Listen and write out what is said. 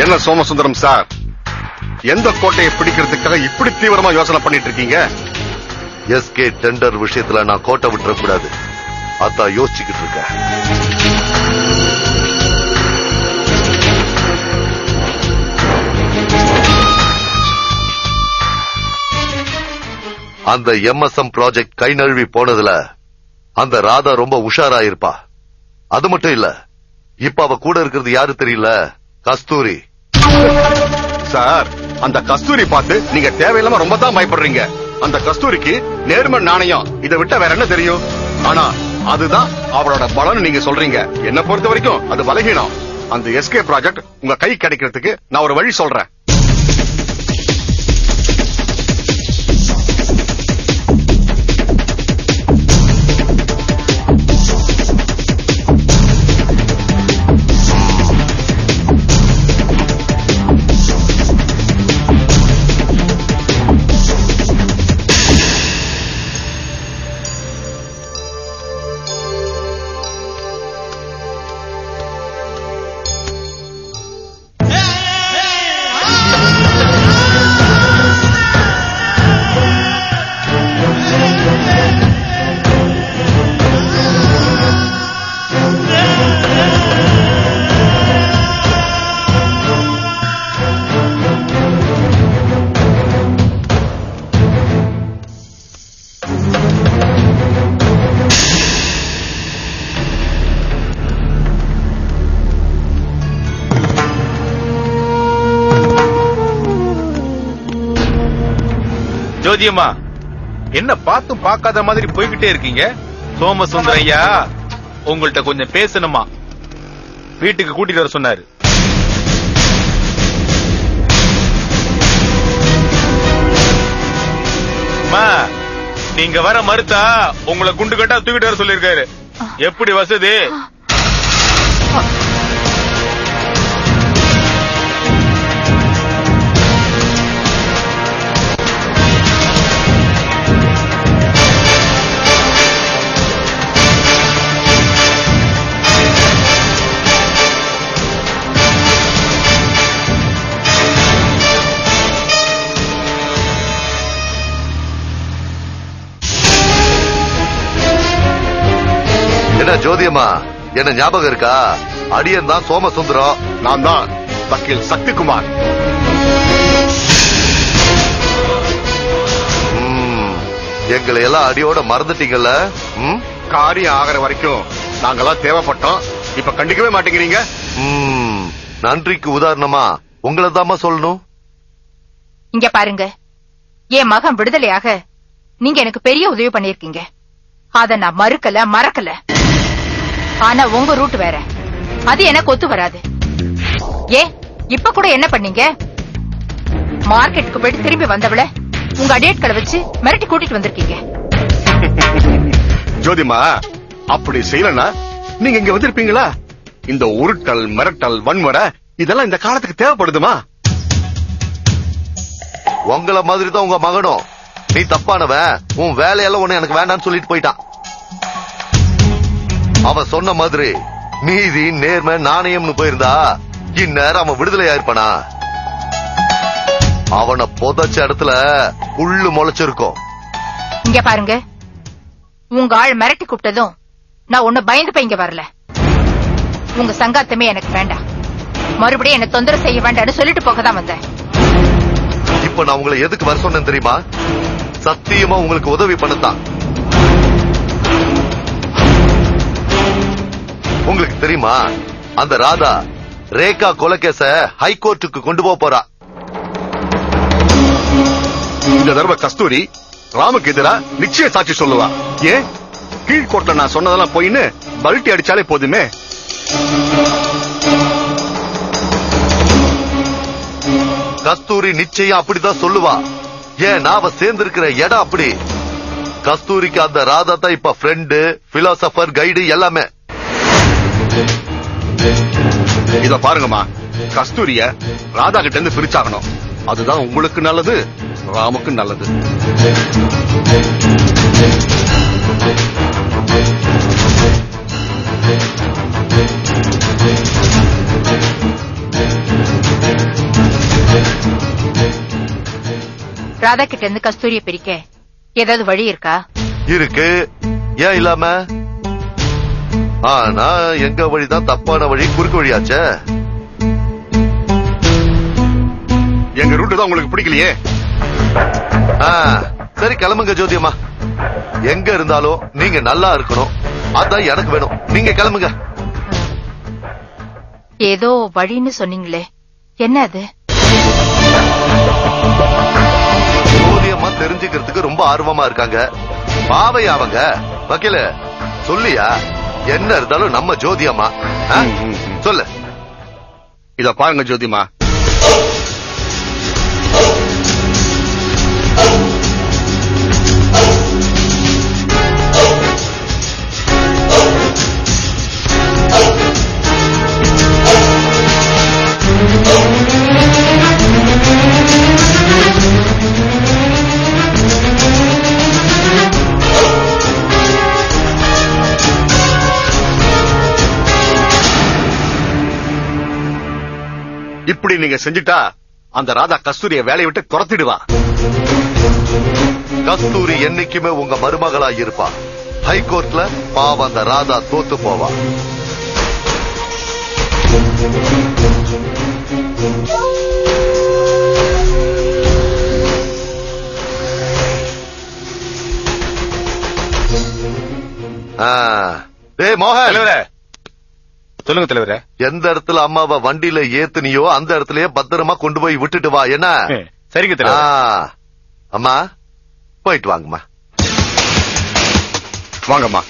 என்ன சோமசுந்தரம் சார், எந்த கோட்டையை பிடிக்கிறதுக்காக இப்படி தீவிரமா யோசனை பண்ணிட்டு இருக்கீங்க? எஸ்கே டெண்டர் விஷயத்துல நான் கோட்டை விட்டுற கூடாது, அதான் யோசிச்சுக்கிட்டு இருக்கேன். அந்த எம்எஸ்எம் ப்ராஜெக்ட் கை நழுவி போனதுல அந்த ராதா ரொம்ப உஷாரா இருப்பா. அது மட்டும் இல்ல, இப்ப அவ கூட இருக்கிறது யாரு தெரியல, கஸ்தூரி. சார், அந்த கஸ்தூரி பார்த்து நீங்க தேவையில்லாம ரொம்ப தான் பயப்படுறீங்க. அந்த கஸ்தூரிக்கு நேர்மை நாணயம் இதை விட்ட வேற என்ன தெரியும்? ஆனா அதுதான் அவளோட பலன்னு நீங்க சொல்றீங்க. என்ன பொறுத்த வரைக்கும் அது பலகீனம். அந்த எஸ்கே ப்ராஜெக்ட் உங்க கை கிடைக்கிறதுக்கு நான் ஒரு வழி சொல்றேன். ஜோதியம்மா, என்ன பார்த்தும் பார்க்காத மாதிரி போய்கிட்டே இருக்கீங்க? சோமசுந்தரையா உங்கள்ட்ட கொஞ்சம் பேசணுமா, வீட்டுக்கு கூட்டிட்டு வர சொன்னாரு. நீங்க வர மறுத்தா உங்களை குண்டு கட்டா தூக்கிட்டு வர சொல்லிருக்காரு. எப்படி வசதி? ஜோதியம்மா, என்ன ஞாபகம் இருக்கா? அடியன் தான் சோமசுந்தரம். நான் தான் வக்கீல் சக்திகுமார். எங்களை எல்லாம் அடியோட மறந்துட்டீங்கல்ல? காரியம் ஆகிற வரைக்கும் நாங்கெல்லாம் தேவைப்பட்டோம். இப்ப கண்டிக்கவே மாட்டேங்கிறீங்க. நன்றிக்கு உதாரணமா உங்களை தாமா சொல்லணும். இங்க பாருங்க, என் மகன் விடுதலையாக நீங்க எனக்கு பெரிய உதவி பண்ணிருக்கீங்க. அத நான் மறுக்கல, மறக்கல. ஆனா உங்க ரூட் வேற, அது எனக்கு ஒத்து வராது. ஏன் இப்ப கூட என்ன பண்ணீங்க? மார்க்கெட்டுக்கு போயிட்டு திரும்பி வந்தவள உங்க அடியட்களை வச்சு மிரட்டி கூட்டிட்டு வந்திருக்கீங்க. ஜோதிமா, அப்படி செய்யலன்னா நீங்க இங்க வந்திருப்பீங்களா? இந்த உருட்டல், மிரட்டல், வன்முறை இதெல்லாம் இந்த காலத்துக்கு தேவைப்படுதுமா? உங்கள மாதிரி தான் உங்க மகனும். நீ தப்பானவன், உன் வேலையெல்லாம் ஒண்ணு எனக்கு வேண்டான்னு சொல்லிட்டு போயிட்டான். அவன் சொன்ன மாதிரி நீதி, நேர்மை, நாணயம்னு போயிருந்தா இந்நேரம் அவன் விடுதலையா இருப்பானா? அவனை புதைச்ச இடத்துல புல்லு முளைச்சிருக்கும். இங்க பாருங்க, உங்க ஆள் மிரட்டி கூப்பிட்டதும் நான் ஒண்ணு பயந்து போய் இங்க வரல. உங்க சங்காத்தமே எனக்கு வேண்டாம், மறுபடியும் என்ன தொந்தரவு செய்ய வேண்டாம்னு சொல்லிட்டு போகதான் வந்தேன். இப்ப நான் உங்களை எதுக்கு வர சொன்னேன் தெரியுமா? சத்தியமா உங்களுக்கு உதவி பண்ணத்தான். உங்களுக்கு தெரியுமா, அந்த ராதா ரேகா கொலைகேச ஹைகோர்ட்டுக்கு கொண்டு போறா. இந்த தடவை கஸ்தூரி ராமுக்கு எதிரா நிச்சய சாட்சி சொல்லுவா. ஏன் கீழ்கோர்ட்ல நான் சொன்னதெல்லாம் போயின்னு பல்ட்டி அடிச்சாலே போதுமே. கஸ்தூரி நிச்சயம் அப்படிதான் சொல்லுவா. ஏன் அவ சேர்ந்திருக்கிற இடம் அப்படி. கஸ்தூரிக்கு அந்த ராதா தான் இப்ப ஃப்ரெண்டு, பிலாசபர், கைடு எல்லாமே. இத பாருங்கம்மா, கஸ்தூரிய ராதா கிட்ட இருந்து பிரிச்சாகணும். அதுதான் உங்களுக்கு நல்லது, ராமுக்கு நல்லது. ராதா கிட்ட இருந்து கஸ்தூரிய பிரிக்க ஏதாவது வழி இருக்கா? இருக்கு, ஏன் இல்லாம? ஆனா எங்க வழிதான் தப்பான வழி, குறுக்கு வழியாச்சே. எங்க ரூட்டு தான் உங்களுக்கு பிடிக்கலையே. சரி கிளம்புங்க ஜோதியம்மா. எங்க இருந்தாலும் நீங்க நல்லா இருக்கணும், அதான் எனக்கு வேணும். நீங்க கிளம்புங்க. ஏதோ வழின்னு சொன்னீங்களே, என்ன அது? ஜோதியம்மா தெரிஞ்சுக்கிறதுக்கு ரொம்ப ஆர்வமா இருக்காங்க. பாவை அவங்க வக்கீல சொல்லியா? என்ன இருந்தாலும் நம்ம ஜோதியம்மா. சொல்லு. இத பாருங்க ஜோதிமா, இப்படி நீங்க செஞ்சுட்டா அந்த ராதா கஸ்தூரிய வேலையை விட்டு துரத்திடுவா. கஸ்தூரி என்னைக்குமே உங்க மருமகளா இருப்பா. ஹைகோர்ட்ல பாவம் அந்த ராதா தோத்து போவா. மோகன், சொல்லுங்க தலைவரே. எந்த இடத்துல அம்மாவை வண்டியில ஏத்துனியோ அந்த இடத்துலயே பத்திரமா கொண்டு போய் விட்டுட்டு வா. என்ன? சரிங்க தலைவர். அம்மா போயிட்டு வாங்கம்மா. வாங்கம்மா.